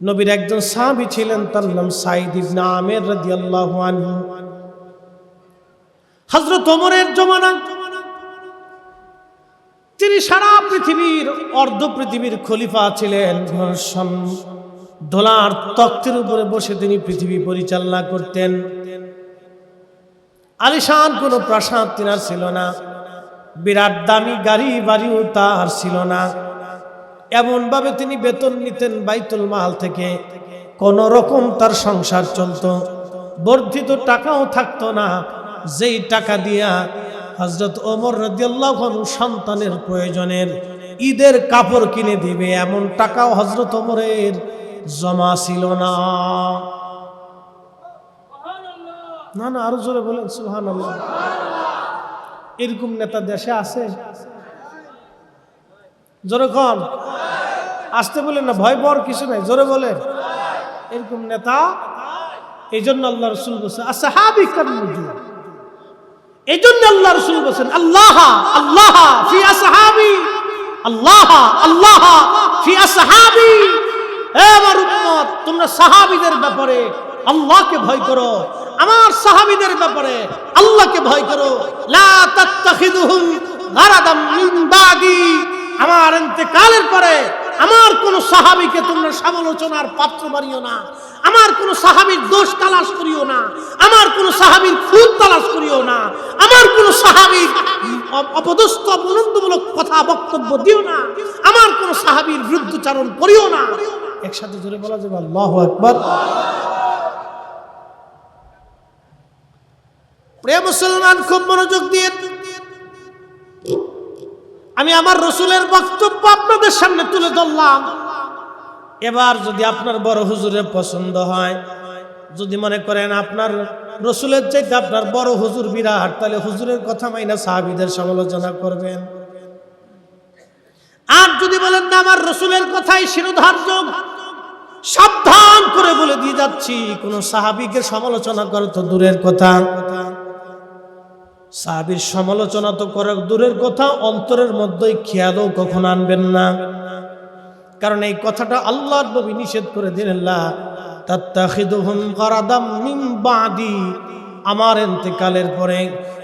নবীর একজন সাহাবী ছিলেন, তার নাম সাঈদ ইবনে আমির রাদিয়াল্লাহু আনহু। হযরত ওমরের জমানা, তিনি সারা পৃথিবীর অর্ধ পৃথিবীর খলিফা ছিলেন। দোলার তখ্তের উপরে বসে তিনি পৃথিবী পরিচালনা করতেন। আলিশান কোনো প্রাসাদ তিনার ছিল না, বিরাট দামি গাড়ি বাড়িও তার ছিল না। এমন ভাবে তিনি বেতন নিতেন বাইতুল মাল থেকে, কোন রকম তার সংসার চলতো। বর্ধিত টাকাও থাকতো না, যেই টাকা দিয়া হযরত ওমর রাদিয়াল্লাহু আনহু সন্তানের প্রয়োজনের ঈদের কাপড় কিনে দিবে, এমন টাকাও হযরত ওমরের জমা ছিল না। না না, আরো জোরে বলেন সুবহানাল্লাহ। এরকম নেতা দেশে আছে? জোরে কোন, আসতে বলেন না, ভয় পাওয়ার কিছু নাই, জোরে বলে। এরকম নেতা, এই জন্য আল্লাহ রাসূল বলেছেন আসহাবী কান নুজুম। এই জন্য আল্লাহ রাসূল বলেছেন আল্লাহ আল্লাহ ফি আসহাবী, আল্লাহ আল্লাহ ফি আসহাবী। হে আমার উম্মত, তোমরা সাহাবীদের ব্যাপারে আল্লাহকে ভয় করো, আমার সাহাবীদের ব্যাপারে আল্লাহকে ভয় করো। লা তাত্তাখিযুহুম গারাদাম মিন বাদি, আমার ইন্তেকালের পরে আমার কোন সাহাবীকে তোমরা সমালোচনার পাত্র বানিও না, আমার কোন সাহাবীর দোষ তালাশ করিও না, আমার কোন সাহাবীর খুঁত তালাশ করিও না, আমার কোন সাহাবীর অপদস্থ অপনন্দমূলক কথা বক্তব্য দিও না, আমার কোন সাহাবীর বিরুদ্ধচারণ করিও না। একসাথে জোরে বলা যাবে আল্লাহু আকবার। প্রিয় মুসলমান, খুব মনোযোগ দিয়ে আমি আমার রাসূলের বক্তব্য আপনাদের সামনে তুলে ধরলাম। এবার যদি আপনার বড় হুজুরের পছন্দ হয়, যদি মনে করেন আপনার রাসূলের চাইতে আপনার বড় হুজুর বিরাট, তাহলে হুজুরের কথা মাইনা সাহাবীদের সমালোচনা করবেন। আর যদি বলেন না আমার রাসূলের কথাই শিরোধার্য, সাবধান করে বলে দিয়ে যাচ্ছি, কোন সাহাবীকে সমালোচনা করা তো দূরের কথা, সাহাবীর সমালোচনা তো করা দূরের কথা, অন্তরের মধ্যে খেয়ালও কখন আনবেন না। কারণ এই কথাটা আল্লাহর নবী নিষেধ করে দিলেন, লা তাত্তাখিযুহুম গারাদাম মিন বাদি, আমার ইন্তেকালের পরে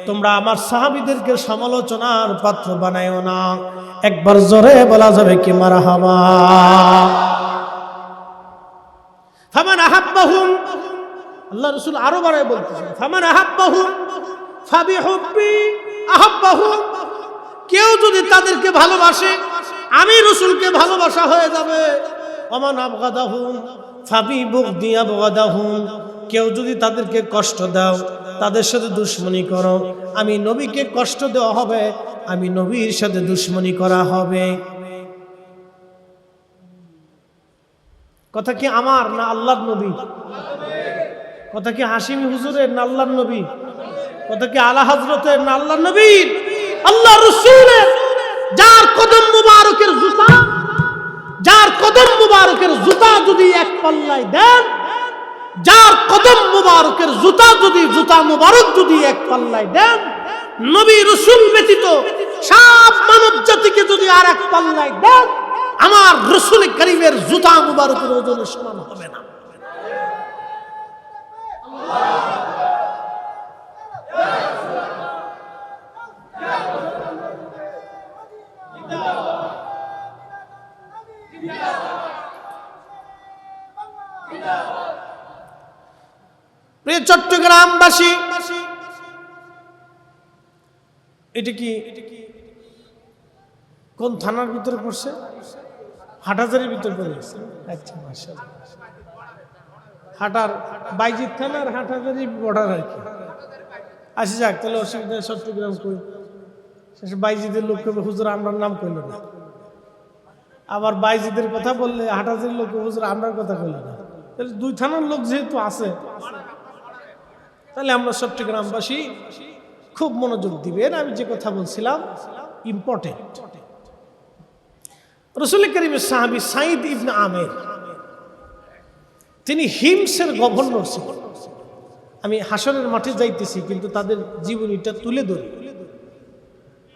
তোমরা আমার সাহাবীদেরকে সমালোচনার পাত্র বানায়ো না। একবার জোরে বলা যাবে কি মারহাবা। ফামান আহাব্বাহুম, আল্লাহ রাসূল আরো বারে বলতেছেন, ফামান আহাব্বাহুম ফাবিহুব্বি আহাব্বাহুম, কেউ যদি তাদেরকে ভালোবাসে আমি রাসূলকে ভালোবাসা হয়ে যাবে। ওমান আবগাদাহুম ফাবিবুগদি আবগাদাহুম, কেউ যদি তাদেরকে কষ্ট দাও, তাদের সাথে দুশমনি করো, আমি নবীকে কষ্ট দেওয়া হবে, আমি নবীর সাথে দুশমনি করা হবে। কথা কি আমার না আল্লাহর নবী? কথা কি হাশিমি হুজুরের না আল্লাহর নবী? কথা কি আলা হযরতের না আল্লাহর নবীর? আল্লাহর রাসূলের। যার কদম মুবারকের জুতা, যার কদম মুবারকের জুতা যদি এক পাল্লায় দেন, যার কদম মুবারকের জুতা যদি জুতা মুবারক যদি এক পাল্লায় দেন, নবী রাসূল ব্যতীত সব মানব জাতিকে যদি আর এক পাল্লায় দেন, আমার রাসূল কারীমের জুতা মুবারকের ওজনের সমান হবে না। প্রিয় চট্টগ্রামবাসী, এটা কি কোন থানার ভিতরে পড়ছে? হাটহাজারীর ভিতরে পড়েছে। আচ্ছা, মাশাআল্লাহ। হাটার বাইজিৎ থানার হাটহাজারী বর্ডার আর কি। আসি যাক, তাহলে অসুবিধা। চট্টগ্রাম কই শেষে বাইজিদের লোক কবে হুজুর আমরার নাম কইল না, আবার বাইজিদের কথা বললে হাটহাজারীর লোক হুজুর আমরার কথা কইল না। তাহলে দুই থানার লোক যেহেতু আছে, তাহলে আমরা চট্টগ্রামবাসী খুব মনোযোগ দিবেন। আমি যে কথা বলছিলাম ইম্পর্টেন্ট। রাসূল কারীমের সাহাবী সাঈদ ইবনে আমির, তিনি হিমসের গভর্নর ছিলেন। আমি হাসরের মাঠে যাইতেছি, কিন্তু তাদের জীবনীটা তুলে ধরি।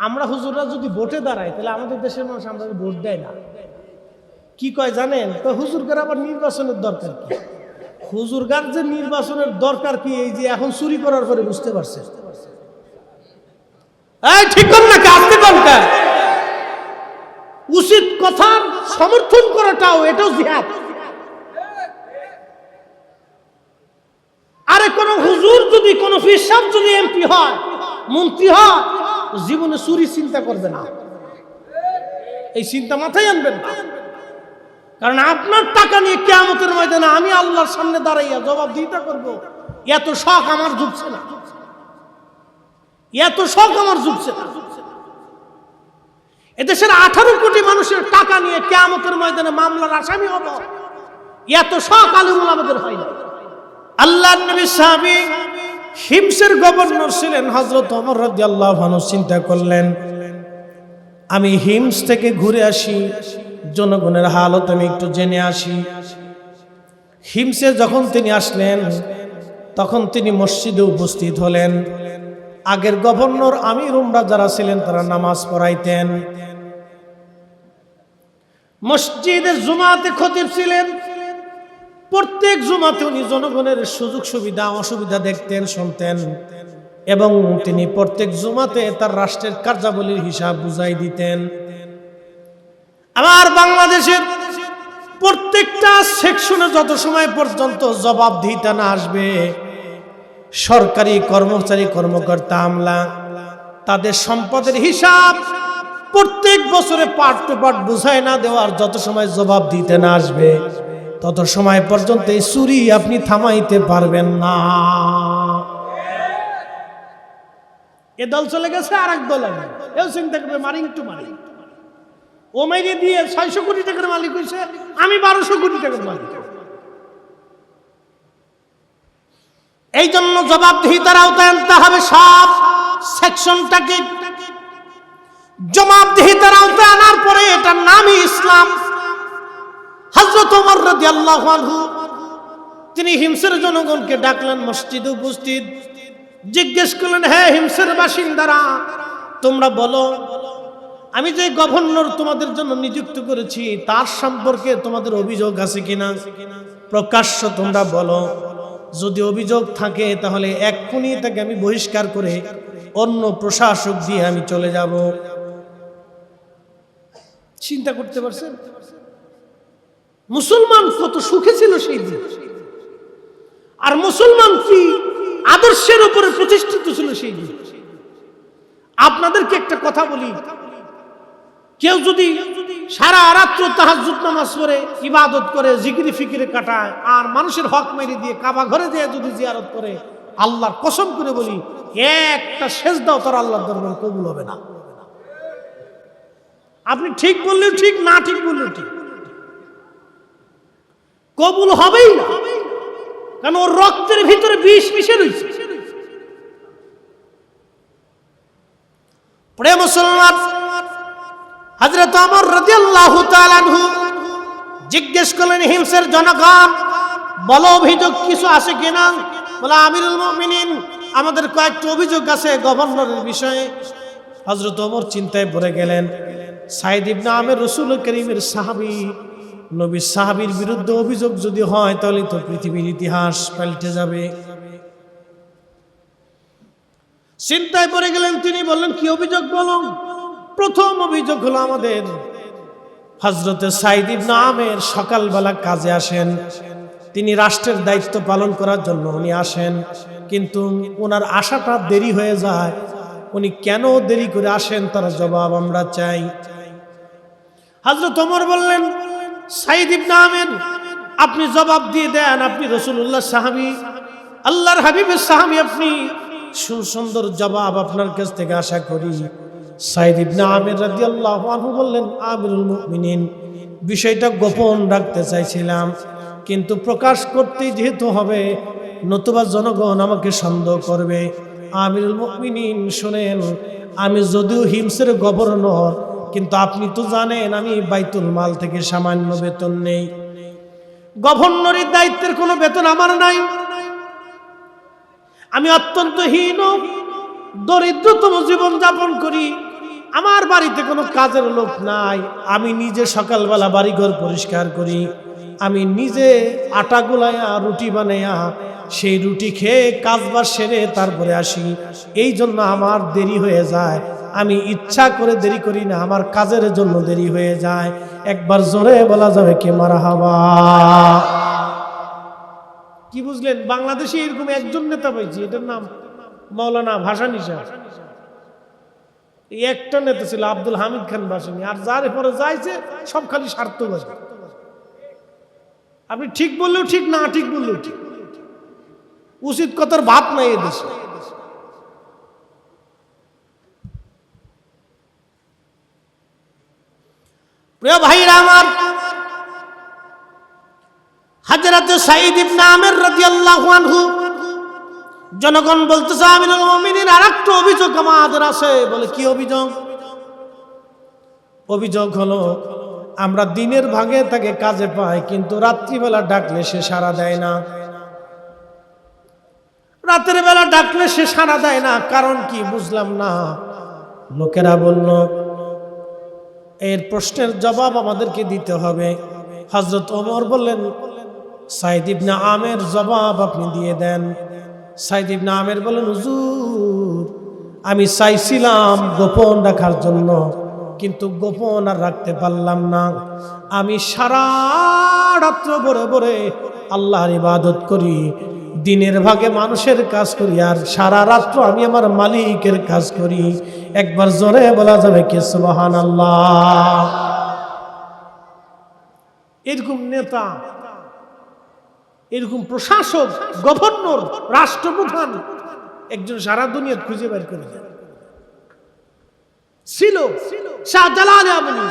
আমরা হুজুররা যদি ভোটে দাঁড়াই, তাহলে আমাদের দেশের মানুষ আমরা ভোট দেয় না। কি কয় জানেন? তো হুজুরগার আবার নির্বাচনের দরকার কি? হুজুরগার যে নির্বাচনের দরকার কি, এই যে এখন চুরি করার পরে বুঝতে পারছে। এই ঠিক কর না, কাজতে কর। উচিত কথার সমর্থন করাটাও এটাও জিহাদ। আরে কোন হুজুর যদি, কোন পীর সাহেব যদি এমপি হয়, মন্ত্রী হয়, জীবনে চুরি চিন্তা করবে না, এই চিন্তা মাথায় আনবেন না। কারণ আপনার টাকা নিয়ে কিয়ামতের ময়দানে আমি আল্লাহর সামনে দাঁড়াইয়া জবাবদিহিতা করব, এত শখ আমার জুটছে না, এত শখ আমার জুটছে না। এদেশের 18 কোটি মানুষের টাকা নিয়ে কিয়ামতের ময়দানে মামলার আসামি হব, এত শখ আলেম ওলামাদের হয় না। আল্লাহর নবী সাহাবী হিমসের গভর্নর ছিলেন হযরত ওমর রাদিয়াল্লাহু আনহু। চিন্তা করলেন, আমি হিমস থেকে ঘুরে আসি, জনগণের হালত আমি একটু জেনে আসি। হিমসে যখন তিনি আসলেন, তখন তিনি মসজিদে উপস্থিত হলেন। আগের গভর্নর আমির উমরা যারা ছিলেন তারা নামাজ পড়াইতেন। মসজিদে জুমাতে খতিব ছিলেন। প্রত্যেক জুমাতে উনি জনগণের সুযোগ সুবিধা অসুবিধা দেখতেন, শুনতেন, এবং তিনি প্রত্যেক জুমাতে তার রাষ্ট্রের কার্যাবলীর হিসাব বুঝাই দিতেন। আমার বাংলাদেশের প্রত্যেকটা সেকশনে যত সময় পর্যন্ত জবাবদিহিতা না আসবে, সরকারি কর্মচারী কর্মকর্তা আমলা তাদের সম্পদের হিসাব প্রত্যেক বছরে পার্ট টু পার্ট বুঝায় না দেওয়ার যত সময় জবাব দিতে না আসবে, তত সময় পর্যন্ত এই চুরি আপনি থামাইতে পারবেন না। এ দল চলে গেছে, আর এক দল আসবে, এও চিন্তা করবে মারি একটু মারি। ও মেরে দিয়ে 600 কোটি টাকার মালিক হয়েছে, আমি 1200 কোটি টাকার মালিক। এই জন্য জবাবদিহিতার আওতায় আনতে হবে সব সেকশনটাকে। জবাবদিহিতার আওতায় আনার পরে এটার নামই ইসলাম। হযরত ওমর রাদিয়াল্লাহু আনহু তিনি হিমসের জনগণকে ডাকলেন, মসজিদে উপস্থিত, জিজ্ঞেস করলেন, হে হিমসের বাসিন্দারা, তোমরা বলো, আমি যে গভর্নর তোমাদের জন্য নিযুক্ত করেছি তার সম্পর্কে তোমাদের অভিযোগ আছে কিনা? প্রকাশ্য তোমরা বলো। যদি অভিযোগ থাকে তাহলে এক্ষুনি তাকে আমি বহিষ্কার করে অন্য প্রশাসক দিয়ে আমি চলে যাব। চিন্তা করতে পারছেন মুসলমান কত সুখে ছিল সেই দিন, আর মুসলমান কি আদর্শের উপরে প্রতিষ্ঠিত ছিল সেই দিন। আপনাদেরকে একটা কথা বলি, কেউ যদি সারা রাত্র তাহাজ্জুদ নামাজ পড়ে, ইবাদত করে, জিকির ফিকিরে কাটায়, আর মানুষের হক মেরে দিয়ে কাবা ঘরে যেয়ে যদি জিয়ারত করে, আল্লাহর কসম করে বলি একটা সেজদাও তার আল্লাহর দরবারে কবুল হবে না। আপনি ঠিক বললেও ঠিক, না ঠিক বললেও ঠিক, কবুল হবেই না। কারণ ওর রক্তের ভিতরে বিষ মিশে রয়েছে। প্রিয় মুসলমান, হযরত ওমর রাদিয়াল্লাহু তাআলা আনহু জিজ্ঞেস করলেন, হিমসের জনগণ বলো, অভিযোগ কিছু আছে কিনা? বলে, আমিরুল মুমিনিন, আমাদের কয়েকটা অভিযোগ আছে গভর্নরের বিষয়ে। হযরত ওমর চিন্তায় পড়ে গেলেন। সাইদ ইবনে আমের রাসূল করিমের সাহাবী, নবী সাহাবীর বিরুদ্ধে অভিযোগ যদি হয় তাহলে তো পৃথিবীর ইতিহাস পাল্টে যাবে। চিন্তায় পড়ে গেলেন। তিনি বললেন, কি অভিযোগ বলো? প্রথম অভিযোগ হলো, আমাদের হযরতে সাইদ ইবনে আমের সকালবেলা কাজে আসেন, তিনি রাষ্ট্রের দায়িত্ব পালন করার জন্য উনি আসেন, কিন্তু ওনার আসাটা দেরি হয়ে যায়। উনি কেন দেরি করে আসেন তার জবাব আমরা চাই। হযরত ওমর বললেন, সাইদ ইবনে আমের, আপনি জবাব দিয়ে দেন, আপনি রাসূলুল্লাহ সাহাবী, আল্লাহর হাবিবের সাহাবী, আপনি সুন্দর জবাব আপনার কাছ থেকে আশা করি। সাইদ ইবনে আমের রাদিয়াল্লাহু আনহু বললেন, আমিরুল মুমিনিন, বিষয়টা গোপন রাখতে চাইছিলাম, কিন্তু প্রকাশ করতেই যেহেতু হবে, নতুবা জনগণ আমাকে সন্দেহ করবে। আমিরুল মুমিনিন শুনেন, আমি যদিও হিমসের গভর্নর, কিন্তু আপনি তো জানেন আমি বাইতুল মাল থেকে সামান্য বেতন নেই। গভর্নরের দায়িত্বের কোনো বেতন আমার নাই। আমি অত্যন্ত হীন দরিদ্রতম জীবন যাপন করি। আমার বাড়িতে কোনো কাজের লোক নাই, আমি নিজে সকালবেলা বাড়িঘর পরিষ্কার করি, আমি নিজে আটা গুলাইয়া রুটি বানাইয়া সেই রুটি খেয়ে কাজবাজ সেরে তারপরে আসি। এই জন্য আমার দেরি হয়ে যায়, আমি ইচ্ছা করে দেরি করি না, আমার কাজের জন্য দেরি হয়ে যায়। একবার জোরে বলা যাবে কে মারহাবা। কি বুঝলেন? বাংলাদেশে এরকম একজন নেতা পাইছি, এটার নাম মাওলানা ভাসানী সাহেব। এই একটা নেতা ছিল আব্দুল হামিদ খান ভাসানী, আর যার পরে যাইছে সব খালি স্বার্থবাদী। আপনি ঠিক বললেও ঠিক, না ঠিক বললেও ঠিক, উচিত কথার ভাব নাই এদেশে। প্রিয় ভাইরা আমার, হযরত সাঈদ ইবনে আমির রাদিয়াল্লাহু আনহু, জনগণ বলতেছে আমিরুল মুমিনিন আরেকটা অভিযোগ আমাদের আছে। বলে কি অভিযোগ? অভিযোগ হলো আমরা দিনের ভাগে তাকে কাজে পাই, কিন্তু রাত্রিবেলা ডাকলে সে সাড়া দেয় না। রাতের বেলা ডাকলে সে সাড়া দেয় না, কারণ কি বুঝলাম না। লোকেরা বলল এর প্রশ্নের জবাব আমাদেরকে দিতে হবে। হযরত ওমর বললেন সাঈদ ইবনে আমির জবাব আপনি দিয়ে দেন। সাঈদ ইবনে আমির বললেন হুজুর, আমি চাইছিলাম গোপন রাখার জন্য, কিন্তু গোপন আর রাখতে পারলাম না। আমি সারা রাত্র ভরে ভরে আল্লাহর ইবাদত করি, দিনের ভাগে মানুষের কাজ করি, আর সারা রাত্র আমি আমার মালিকের কাজ করি। একবার জোরে বলা যাবে কি সুবহানাল্লাহ। এরকম নেতা, এরকম প্রশাসক, গভর্নর, রাষ্ট্রপ্রধান একজন সারা দুনিয়া খুঁজে বের করে ছিল। শাহ জালাল আবনি,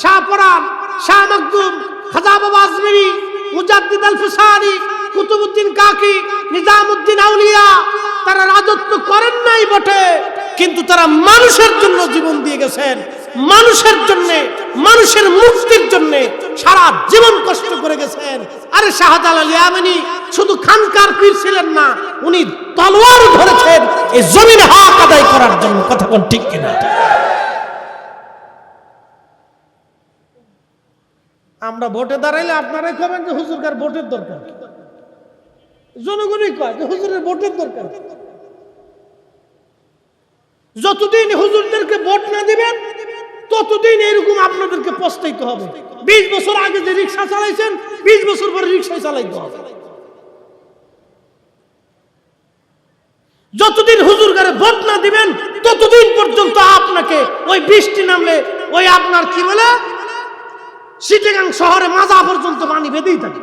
শাহ পরান, শাহ মখদুম, খাজা বাবা আজমেরি, মুজাদ্দিদ আল ফিসানি, কুতুবউদ্দিন কাকি, নিজামউদ্দিন আউলিয়া, তারা রাজত্ব করেন নাই বটে, কিন্তু তারা মানুষের জন্য জীবন দিয়ে গেছেন। মানুষের জন্য, মানুষের মুক্তির জন্য সারা জীবন কষ্ট করে গেছেন। আরে শাহজালাল ইয়ামানি শুধু খানকার পীর ছিলেন না, উনি তলোয়ার ধরেছেন এই জমিন হক আদায় করার জন্য। কথা কোন ঠিক কিনা? আমরা ভোটে দাঁড়াইলে আপনারাই কবেন যে হুজুরকার ভোটের দরকার, জনগণই কয় যে হুজুরের ভোটের দরকার। যতদিন হুজুরদেরকে ভোট না দিবেন ততদিন এরকম আপনাদেরকে পস্তাইতে হবে। 20 বছর আগে যে রিকশা চালাইছেন 20 বছর পরে রিকশায় চালাইতে হবে। যতদিন হুজুরগারে ভোট না দিবেন ততদিন পর্যন্ত আপনাকে ওই বৃষ্টি নামলে ওই আপনার কি বলে চিটাগাং শহরে মাজা পর্যন্ত পানি বেঁধেই থাকে।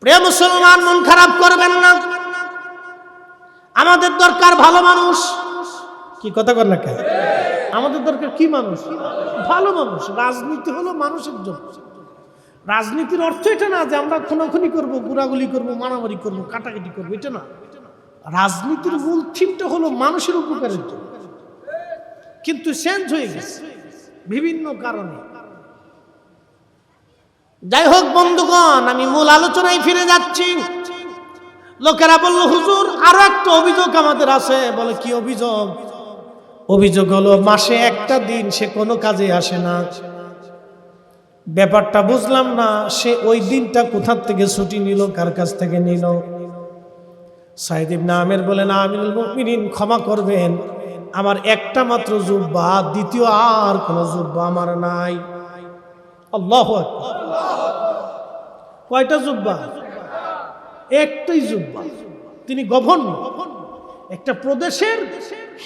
প্রিয় মুসলমান, মন খারাপ করবেন না। আমাদের দরকার ভালো মানুষ। কি কথা বল না কেন? আমাদের দরকার কি মানুষ? ভালো মানুষ। রাজনীতি হলো মানুষের জন্য। রাজনীতির অর্থ এটা না যে আমরা খুনাখুনি করবো, গুড়াগুলি করবো, মারামারি করবো, কাটাকাটি করবো, এটা না। রাজনীতির মূল থিমটা হলো মানুষের উপকারের জন্য, কিন্তু চেঞ্জ হয়ে গেছে বিভিন্ন কারণে। যাই হোক বন্ধুগণ, আমি মূল আলোচনায় ফিরে যাচ্ছি। লোকেরা বলল হুজুর আরো একটা অভিযোগ আমাদের আছে। বলে কি অভিযোগ? অভিযোগ হলো মাসে একটা দিন সে কোনো কাজে আসে না। ব্যাপারটা বুঝলাম না, সে ওই দিনটা কোথা থেকে ছুটি নিল, কার কাছ থেকে নিল? সাঈদ ইবনে আমির বলেন আমিরুল মুমিনিন ক্ষমা করবেন, আমার একটা মাত্র জুব্বা, দ্বিতীয় আর কোনো জুব্বা আমার নাই। আল্লাহু আকবার। কয়টা জুব্বা? একটাই জুব্বা। তিনি গভর্নর, একটা প্রদেশের,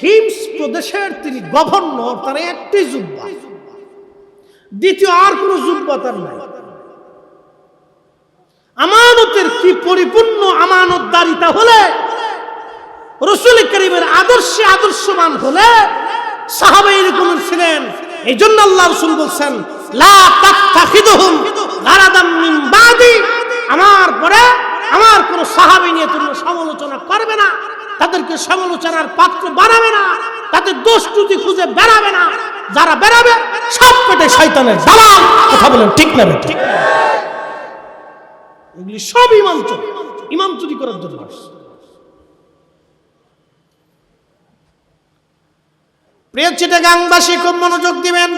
হিমস প্রদেশের তিনি গভর্নর, তার একটাই জুব্বা, দ্বিতীয় আর কোনো জুব্বা তার নাই। আমানতের কি পরিপূর্ণ আমানতদারিতা হলে, রাসূল করিমের আদর্শে আদর্শবান হলে সাহাবায়ে এরকম ছিলেন। এই জন্য আল্লাহ রাসূল বলছেন লা তাত্তাখিদুহুম গারাদাম মিন বাদি, আমার পরে আমার কোন সাহাবী নিয়ে তোমরা সমালোচনা করবে না, তাদেরকে সমালোচনার পাত্র বানাবে না, তাদের দোষ ত্রুটি খুঁজে বেড়াবে না। যারা বেড়াবে সব পেটে শয়তানের দালাল। কথা বলেন ঠিক না? ঠিক। এগুলি সব ইমান চোর। ইমাম চুরি করার জন্য আসছে। প্রিয় চিটাগাংবাসী খুব মনোযোগ দিবেন।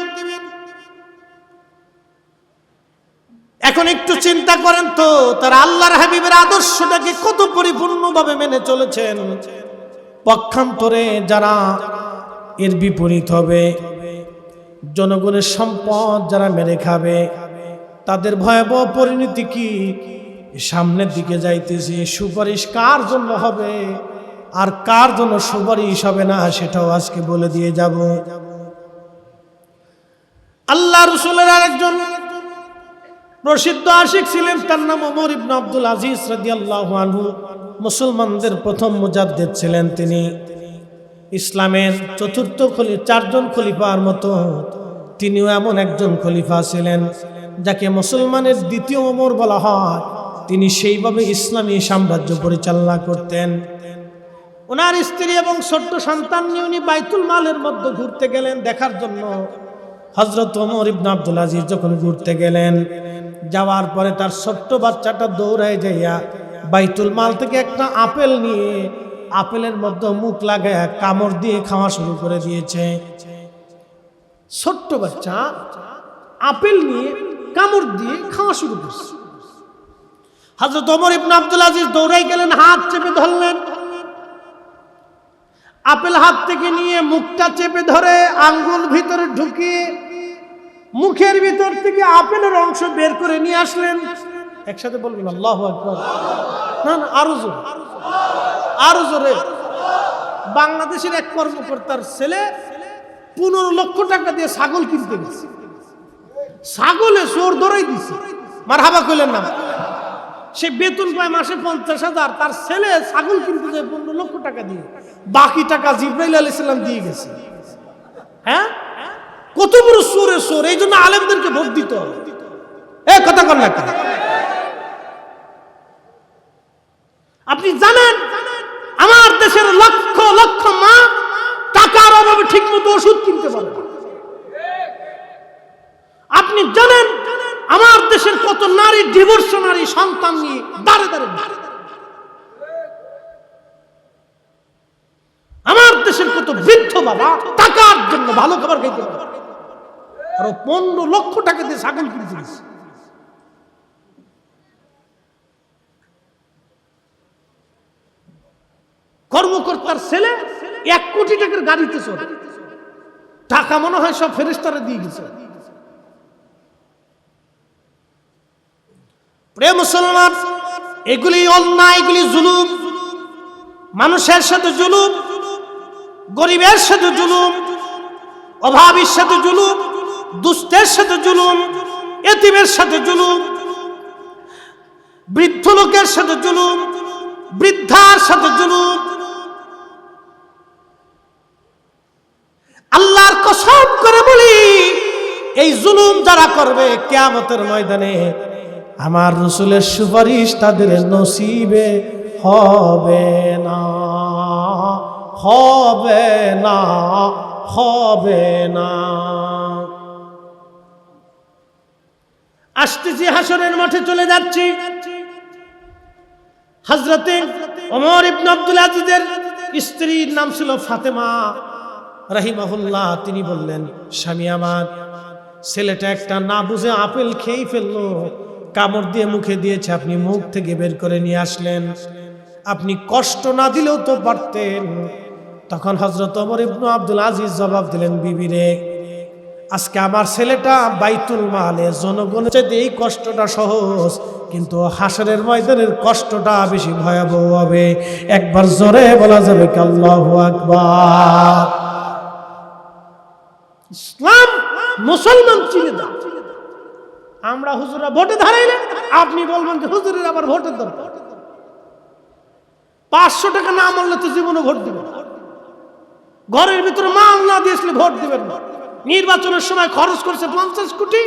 এখন একটু চিন্তা করেন তো, তারা আল্লাহর হাবিবের আদর্শটাকে কত পরিপূর্ণভাবে মেনে চলেছেন। পক্ষান্তরে যারা এর বিপরীত হবে, জনগণের সম্পদ যারা মেরে খাবে, তাদের ভয়াবহ পরিণতি কি? সামনের দিকে যাইতেছে। সুপারিশ কার জন্য হবে আর কার জন্য সুপারিশ হবে না, সেটাও আজকে বলে দিয়ে যাব। আল্লাহ রাসূলের আরেকজন প্রসিদ্ধ আশিক ছিলেন, তার নাম ওমর ইবনে আব্দুল আজিজ রাদিয়াল্লাহু আনহু। মুসলমানদের প্রথম মুজাদ্দিদ ছিলেন তিনি। ইসলামের চতুর্থ চারজন খলিফার মতো তিনিও এমন একজন খলিফা ছিলেন যাকে মুসলমানের দ্বিতীয় ওমর বলা হয়। তিনি সেইভাবে ইসলামী সাম্রাজ্য পরিচালনা করতেন। ওনার স্ত্রী এবং ছোট্ট সন্তান নিয়ে উনি বাইতুল মালের মধ্যে ঘুরতে গেলেন দেখার জন্য। হযরত ওমর ইবনে আব্দুল আজিজ যখন ঘুরতে গেলেন, যাওয়ার পরে তার ছোট্ট বাচ্চাটা দৌড়ায় যাইয়া বাইতুল মাল থেকে একটা আপেল নিয়ে আপেলের মধ্যে মুখ লাগায় কামড় দিয়ে খাওয়া শুরু করে দিয়েছে। ছোট্ট বাচ্চা আপেল নিয়ে কামড় দিয়ে খাওয়া শুরু করছে। হযরত ওমর ইবনে আব্দুল আজিজ দৌড়াই গেলেন, হাত চেপে ধরলেন। আপেল হাত থেকে নিয়ে মুখটা চেপে ধরে আঙ্গুল ভিতরে ঢুকিয়ে মুখের ভিতর থেকে আপেলের অংশ বের করে নিয়ে আসলেন। একসাথে বলবেন আল্লাহু আকবার। না না, আরো জোরে, আরো জোরে। বাংলাদেশের এক কর্মকর্তার ছেলে 15 লক্ষ টাকা দিয়ে ছাগল কিনতে গেছে। ছাগলে চোর ধরাই দিছে। মারহাবা কইলেন না? সে বেতন পায় মাসে 50,000, তার ছেলে ছাগল কিনতে যায় 15 লক্ষ টাকা দিয়ে। বাকি টাকা জিবরাইল আলাইহিস সালাম দিয়ে গেছে। হ্যাঁ, কত বড় চোরে চোর! এই জন্য আলেমদেরকে ভোট দিতে হবে। কথা কন না কেন? আপনি জানেন আমার দেশের লক্ষ লক্ষ মা টাকার অভাবে ঠিক মতো ওষুধ কিনতে পারে না। আপনি জানেন আমার দেশের কত নারী ডিভোর্স নারী সন্তান নিয়ে দাঁড়ে দাঁড়ে। আমার দেশের কত বৃদ্ধ বাবা টাকার জন্য ভালো খাবার খাইতে পারে, আর 15 লক্ষ টাকা দিয়ে ছাগল কিনতে গেছে। কর্মকর্তার ছেলে 1 কোটি টাকার গাড়িতে চলে, টাকা মনে হয় সব ফেরেশতারা দিয়ে গেছে। প্রিয় মুসলমান, এগুলি অন্যায়, এগুলি জুলুম। মানুষের সাথে জুলুম, গরিবের সাথে জুলুম, অভাবীর সাথে জুলুম, দুস্থের সাথে জুলুম, এতিমের সাথে জুলুম, বৃদ্ধ লোকের সাথে জুলুম, বৃদ্ধার সাথে জুলুম। আল্লাহর কসম করে বলি, এই জুলুম যারা করবে কিয়ামতের ময়দানে আমার রাসূলের সুপারিশ তাদের নসিবে হবে না, হবে না, হবে না। আসতেছি, হাসরের মাঠে চলে যাচ্ছি। হযরতে ওমর ইবনে আব্দুল আজিজের স্ত্রীর নাম ছিল ফাতেমা রাহিমাহুল্লাহ। তিনি বললেন, স্বামী আমার, ছেলেটা একটা না বুঝে আপেল খেয়ে ফেললো, কামড় দিয়ে মুখে দিয়েছে, আপনি মুখ থেকে বের করে নিয়ে আসলেন, আপনি কষ্ট না দিলেও তো পারতেন। তখন হযরত ওমর ইবনে আব্দুল আজিজ জবাব দিলেন, বিবি রে, আজকে আমার ছেলেটা বাইতুল মালে জনগণের চাইতে এই কষ্টটা সহজ, কিন্তু হাসরের ময়দানের কষ্টটা বেশি ভয়াবহ হবে। একবার জোরে বলা যাবে কি আল্লাহু আকবার? ইসলাম মুসলমান চিনে দাও। আমরা হুজুরা ভোটে দাঁড়াইলে আপনি বলবেন যে হুজুরের আবার ভোটের দরকার। 500 টাকা না মানলে তো জীবনে ভোট দিবেন না। ঘরের ভিতরে মাল না দিয়েছিলে ভোট দিবেন না। নির্বাচনের সময় খরচ করেছে 50 কোটি,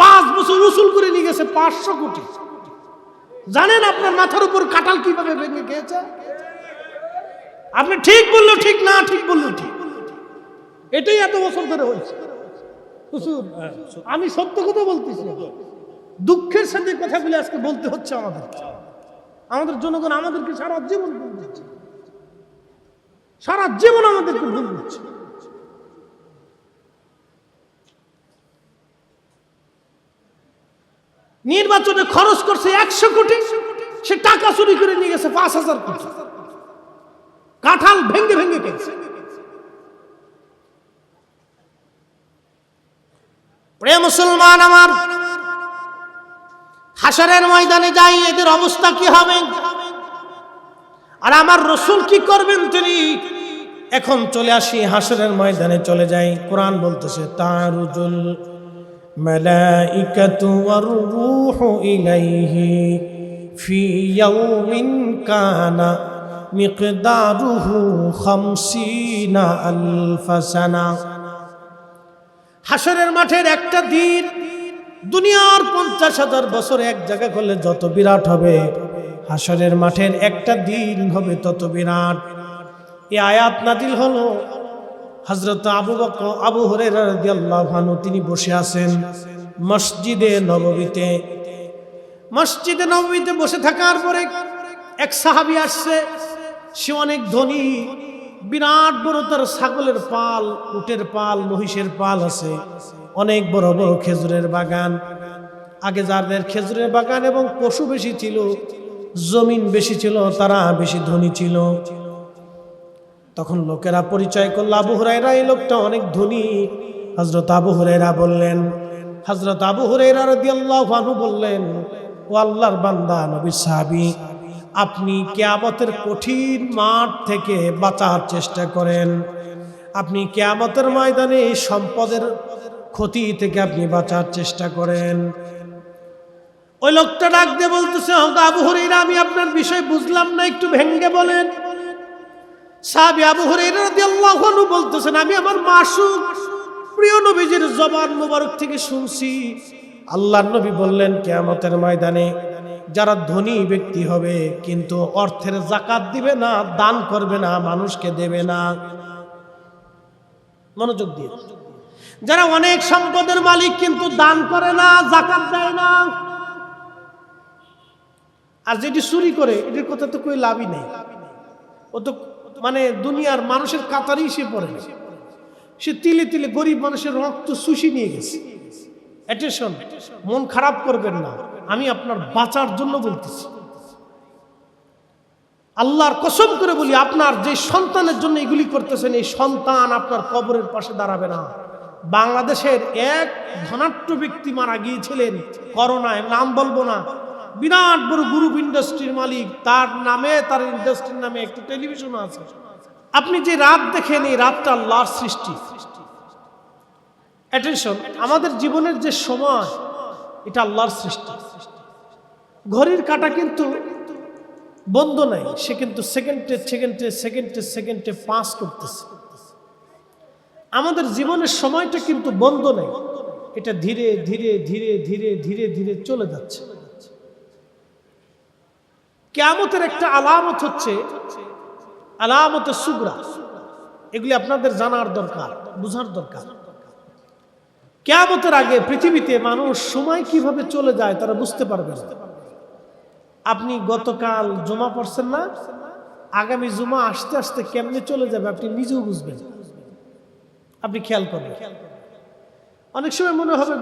5 বছর উসুল করে নিয়ে গেছে 500 কোটি। জানেন আপনার মাথার উপর কাঁঠাল কিভাবে ভেঙে গিয়েছে? আপনি ঠিক বললেও ঠিক, না ঠিক বললেও ঠিক। এটাই এত বছর ধরে হয়েছে। আমি সত্য কথা বলতেছি, দুঃখের সাথে কথাগুলো আজকে বলতে হচ্ছে আমাদের। আমাদের জনগণ আমাদেরকে সারা জীবন ভুল দিচ্ছে, সারা জীবন আমাদেরকে ভুল দিচ্ছে। নির্বাচনে খরচ করছে 100 কোটি, সে টাকা চুরি করে নিয়ে গেছে 5000 কোটি। কাঁঠাল ভেঙ্গে ভেঙ্গে খেয়েছে। প্রিয় মুসলমান আমার, হাশরের ময়দানে যাই এদের অবস্থা কি হবে, আর আমার রাসূল কি করবেন তিনি। এখন চলে আসি হাশরের ময়দানে চলে যাই। কোরআন বলতেছে তারুজুল মালাইকাতু ওয়ার রূহু ইলাইহি ফি ইয়াউমিন কানা মিকদারুহু 50 আলফ সানা। হাশরের মাঠের একটা দিন দুনিয়ার 50,000 বছর এক জায়গা করলে যত বিরাট হবে, হাশরের মাঠের একটা দিন হবে তত বিরাট। এই আয়াত নাজিল হলো হযরত আবু হুরায়রা রাদিয়াল্লাহু আনহু, তিনি বসে আছেন মসজিদে নববীতে। মসজিদে নববীতে বসে থাকার পরে এক সাহাবী আসছে, সে অনেক ধনী, বিরাট বড় তার ছাগলের পাল, উটের পাল, মহিষের পাল আছে, অনেক বড় বড় খেজুরের বাগান। আগে যাদের খেজুরের বাগান এবং পশু বেশি ছিল, জমিন বেশি ছিল, তারা বেশি ধনী ছিল। তখন লোকেরা পরিচয় করল আবু হুরায়রা এই লোকটা অনেক ধনী। হযরত আবু হুরায়রা বললেন, হযরত আবু হুরায়রা রাদিয়াল্লাহু আনহু বললেন, ও আল্লাহর বান্দা নবীর সাহাবী, আপনি কিয়ামতের কঠিন মাঠ থেকে বাঁচার চেষ্টা করেন। আপনি কিয়ামতের ময়দানে সম্পদের ক্ষতি থেকে আপনি বাঁচার চেষ্টা করেন। ওই লোকটা ডাক দিয়ে বলতেছে, আবু হুরায়রা, আমি আপনার বিষয় বুঝলাম না, একটু ভেঙ্গে বলেন। সাহাবী আবু হুরায়রা রাদিয়াল্লাহু আনহু বলতেছেন, আমি আমার মাসুক প্রিয় নবীজির জবান মোবারক থেকে শুনছি, আল্লাহর নবী বললেন কিয়ামতের ময়দানে যারা ধনী ব্যক্তি হবে কিন্তু অর্থের যাকাত দিবে না, দান করবে না, মানুষকে দেবে না। মনোযোগ দিয়ে, যারা অনেক সম্পদের মালিক কিন্তু দান করে না, যাকাত দেয় না, আর যেটি চুরি করে এটার কথা তো কই লাভই নেই। ও তো মানে দুনিয়ার মানুষের কাতারেই সে পড়ে, সে তিলে তিলে গরিব মানুষের রক্ত শুষি নিয়ে গেছে। অ্যাটেনশন, মন খারাপ করবেন না, আমি আপনার বাঁচার জন্য বলতেছি। আল্লাহর কসম করে বলি, আপনার যে সন্তানের জন্য এগুলি করতেছেন, এই সন্তান আপনার কবরের পাশে দাঁড়াবে না। বাংলাদেশের এক ধনাঢ্য ব্যক্তি মারা গিয়েছিলেন করোনায়, নাম বলবো না, বিরাট বড় গ্রুপ ইন্ডাস্ট্রির মালিক, তার নামে, তার ইন্ডাস্ট্রির নামে একটা টেলিভিশন আছে। আপনি যে রাত দেখেন, এই রাতটা আল্লাহর সৃষ্টি। অ্যাটেনশন, আমাদের জীবনের যে সময়, এটা আল্লাহর সৃষ্টি। ঘড়ির কাঁটা কিন্তু বন্ধ নাই, সে কিন্তু সেকেন্ডে সেকেন্ডে সেকেন্ডে সেকেন্ডে পাস করতেছে। আমাদের জীবনের সময়টা কিন্তু বন্ধ নেই, এটা ধীরে ধীরে ধীরে ধীরে ধীরে ধীরে চলে যাচ্ছে। কিয়ামতের একটা আলামত হচ্ছে আলামতে সুগরা, এগুলি আপনাদের জানার দরকার, বুঝার দরকার। কিয়ামতের আগে পৃথিবীতে মানুষ সময় কিভাবে চলে যায় তারা বুঝতে পারবে না। আপনি গতকাল জুমা পড়ছেন না, আগামী জুমা আসতে আসতে কেমনে চলে যাবে আপনি নিজেও বুঝবেন। আপনি খেয়াল করবেন, অনেক সময় মনে হবে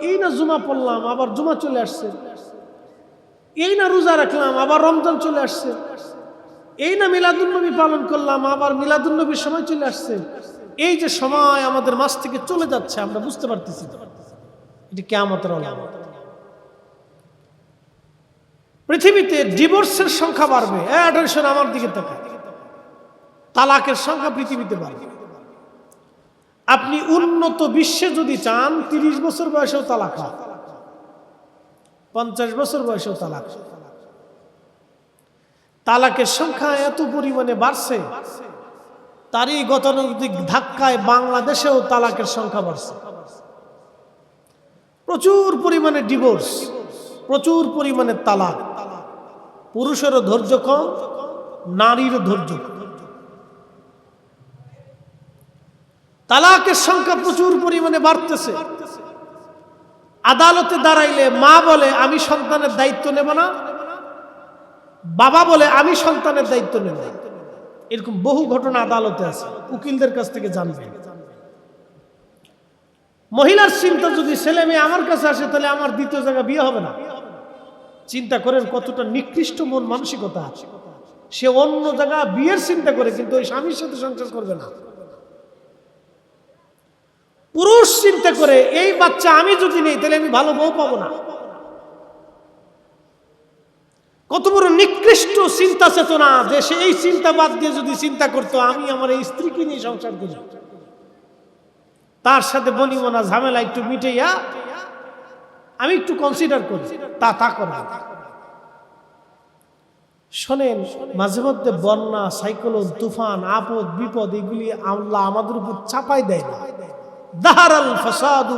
এই না জুমা পড়লাম, আবার জুমা চলে আসছে, এই না রোজা রাখলাম, আবার রমজান চলে আসছে, এই না মিলাদুন্নবী পালন করলাম, আবার মিলাদুন্নবীর সময় চলে আসছে। এই যে সময় আমাদের মাঝ থেকে চলে যাচ্ছে, আমরা বুঝতে পারতেছি। এটি কিয়ামতের আলামত। পৃথিবীতে ডিভোর্সের সংখ্যা বাড়বে। অ্যাটেনশন, আমার দিকে তাকান, তালাকের সংখ্যা পৃথিবীতে বাড়বে। আপনি উন্নত বিশ্বে যদি চান, 30 বছর বয়সেও তালাক হয়, 50 বছর বয়সেও তালাক। তালাকের সংখ্যা এত পরিমাণে বাড়ছে, তারই গতানুগতিক ধাক্কায় বাংলাদেশেও তালাকের সংখ্যা বাড়ছে। প্রচুর পরিমাণে ডিভোর্স, প্রচুর পরিমাণে তালাক। পুরুষেরও ধৈর্য কম, নারীরও ধৈর্য কম। তালাকের সংখ্যা প্রচুর পরিমাণে বাড়তেছে। আদালতে দাঁড়াইলে মা বলে আমি সন্তানের দায়িত্ব নেব না, বাবা বলে আমি সন্তানের দায়িত্ব নেব। এরকম বহু ঘটনা আদালতে আছে, উকিলদের কাছ থেকে জানবে। মহিলার চিন্তা যদি ছেলে মেয়ে আমার কাছে আসে তাহলে আমার দ্বিতীয় জায়গা বিয়ে হবে না। চিন্তা করেন কতটা নিকৃষ্ট মন মানসিকতা। সে অন্য জায়গা বিয়ের চিন্তা করে কিন্তু ওই স্বামীর সাথে সংসার করবে না। পুরুষ চিন্তা করে এই বাচ্চা আমি যদি নেই তাহলে আমি ভালো বউ পাবো না। কত বড় নিকৃষ্ট চিন্তা চেতনা যে সে এই চিন্তা বাদ দিয়ে যদি চিন্তা করতো আমি আমার এই স্ত্রীকে নিয়ে সংসার করি, তার সাথে বনিমনা ঝামেলা একটু মিটাইয়া আমি একটু কনসিডার করি, তা করবে। শোনেন, মাঝে মধ্যে বন্যা, সাইক্লোন, তুফান, আপদ বিপদ এগুলি আল্লাহ আমাদের উপর চাপাই দেয় না। দাহারাল ফাসাদু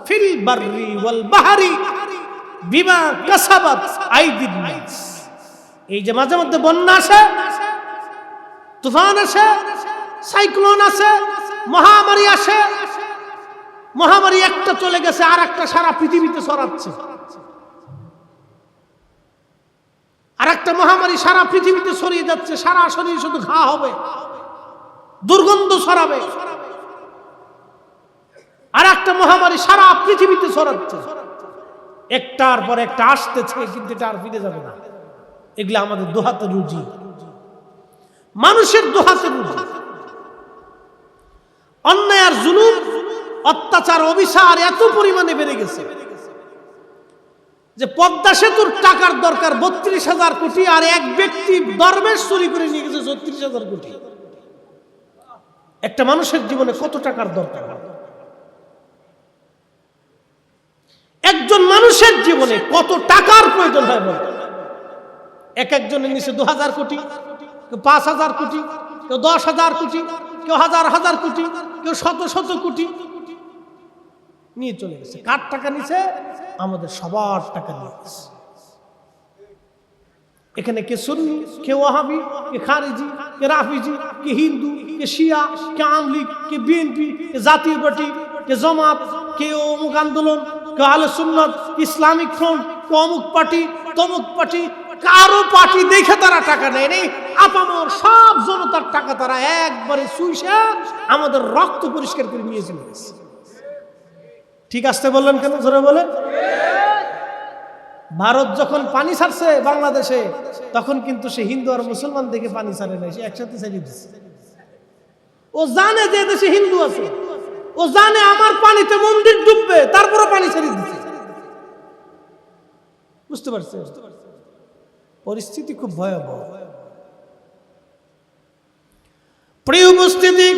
ফিল বাররি ওয়াল বাহরি বিমা কাসাবাত আইদিন নাস। এই যে মাঝে মধ্যে বন্যা আসে, তুফান আসে, সাইক্লোন আসে, মহামারী আসে, মহামারী একটা চলে গেছে আর একটা সারা পৃথিবীতে ছড়াচ্ছে। আর একটা মহামারী সারা পৃথিবীতে ছড়িয়ে যাচ্ছে, সারা শরীর শুধু ঘা হবে, দুর্গন্ধ ছড়াবে। আর একটা মহামারী সারা পৃথিবীতে ছড়াচ্ছে, একটার পর একটা আসতেছে, কিন্তু এটা আর ফিরে যাবে না। এগুলো আমাদের দোহাতে রুজি, মানুষের দোহাতে রুজি। অন্যায় আর জুলুম, অত্যাচার, অবিচার এত পরিমাণে বেড়ে গেছে যে পদ্মা সেতুর টাকার দরকার ৩২,০০০ কোটি, আর এক ব্যক্তি দরবেশ চুরি করে নিয়ে গেছে ৩৬,০০০ কোটি। একটা মানুষের জীবনে কত টাকার দরকার? একজন মানুষের জীবনে কত টাকার প্রয়োজন হয় বলে? এক একজনের নিচে ২,০০০ কোটি, কেউ ৫,০০০ কোটি, কেউ ১০,০০০ কোটি, কেউ হাজার হাজার কোটি, কেউ শত শত কোটি নিয়ে চলে গেছে। কার টাকা নিছে? আমাদের সবার টাকা নিয়ে গেছে। এখানে কে সুন্নি, কে ওয়াহাবি, কে খারিজি, কে রাফিজি, কে হিন্দু, কে শিয়া, কে আওয়ামী লীগ, কে বিএনপি, কে জাতীয় পার্টি, কে জামাত, কে অমুক আন্দোলন, কে আহলে সুন্নাত, ইসলামিক ফ্রন্ট, কে অমুক পার্টি, তমুক পার্টি। কারো পার্টি দেখে তারা টাকা নেয় নেই, আপামর সব জনতার টাকা তারা একবারে চুইসা আমাদের রক্ত পরিষ্কার করে নিয়ে চলে গেছে। ঠিক আসতে বললেন কেন? জোরে বলেন। ভারত যখন পানি ছাড়ছে বাংলাদেশে, তখন কিন্তু সে হিন্দু আর মুসলমান দেখে পানি ছাড়ে নাই, সে একসাথে ছাড়িয়ে দিচ্ছে। ও জানে যে দেশে হিন্দু আছে, ও জানে আমার পানিতে মন্দির ডুববে, তারপরে পানি ছাড়িয়ে দিচ্ছে। বুঝতে পারছে? পরিস্থিতি খুব ভয়াবহ। প্রিয় উপস্থিতি,